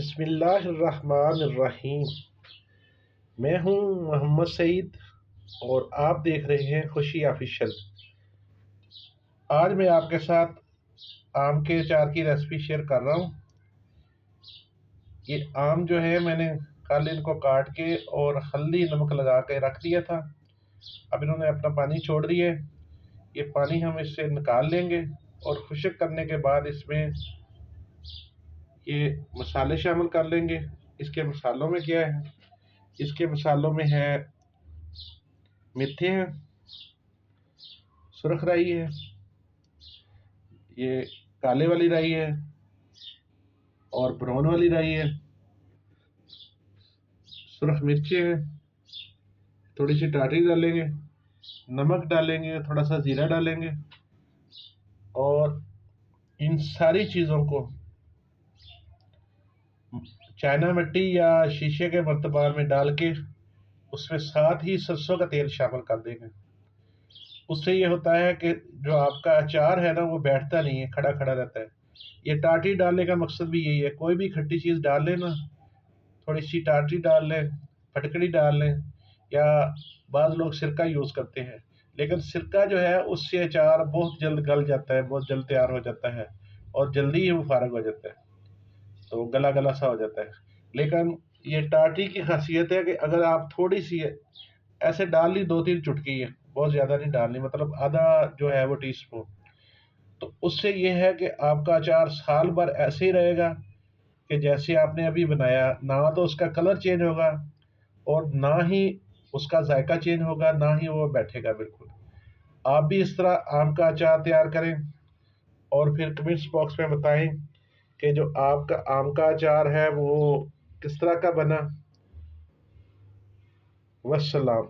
बिस्मिल्लाहिर्रहमानिर्रहीम। मैं हूं मोहम्मद सईद और आप देख रहे हैं खुशी ऑफिशियल। आज मैं आपके साथ आम के अचार की रेसिपी शेयर कर रहा हूं। ये आम जो है मैंने कल इनको काट के और हल्दी नमक लगा के रख दिया था। अब इन्होंने अपना पानी छोड़ दिया है। ये पानी हम इससे निकाल लेंगे और खुश्क करने के बाद इसमें ये मसाले शामिल कर लेंगे। इसके मसालों में क्या है? इसके मसालों में है मेथी है, सुरख राई है, ये काले वाली राई है और ब्राउन वाली राई है, सुरख मिर्ची है, थोड़ी सी टाटरी डालेंगे, नमक डालेंगे, थोड़ा सा जीरा डालेंगे और इन सारी चीज़ों को चाइना मिट्टी या शीशे के मर्तबान में डाल के उसमें साथ ही सरसों का तेल शामिल कर देंगे। उससे ये होता है कि जो आपका अचार है ना वो बैठता नहीं है, खड़ा खड़ा रहता है। ये टाटरी डालने का मकसद भी यही है। कोई भी खट्टी चीज़ डाल लें ना, थोड़ी सी टाटरी डाल लें, फटकड़ी डाल लें, या बाज़ लोग सिरका यूज़ करते हैं, लेकिन सिरका जो है उससे अचार बहुत जल्द गल जाता है, बहुत जल्द तैयार हो जाता है और जल्दी ही वो फारग हो जाता है, तो गला गला सा हो जाता है। लेकिन ये टाटरी की खासियत है कि अगर आप थोड़ी सी ऐसे डाल ली, 2-3 चुटकी है, बहुत ज़्यादा नहीं डालनी, मतलब आधा जो है वो टी स्पून, तो उससे ये है कि आपका अचार साल भर ऐसे ही रहेगा कि जैसे आपने अभी बनाया। ना तो उसका कलर चेंज होगा और ना ही उसका जायका चेंज होगा, ना ही वो बैठेगा बिल्कुल। आप भी इस तरह आम का अचार तैयार करें और फिर कमेंट्स बॉक्स में बताएं कि जो आपका आम का अचार है वो किस तरह का बना। वस्सलाम।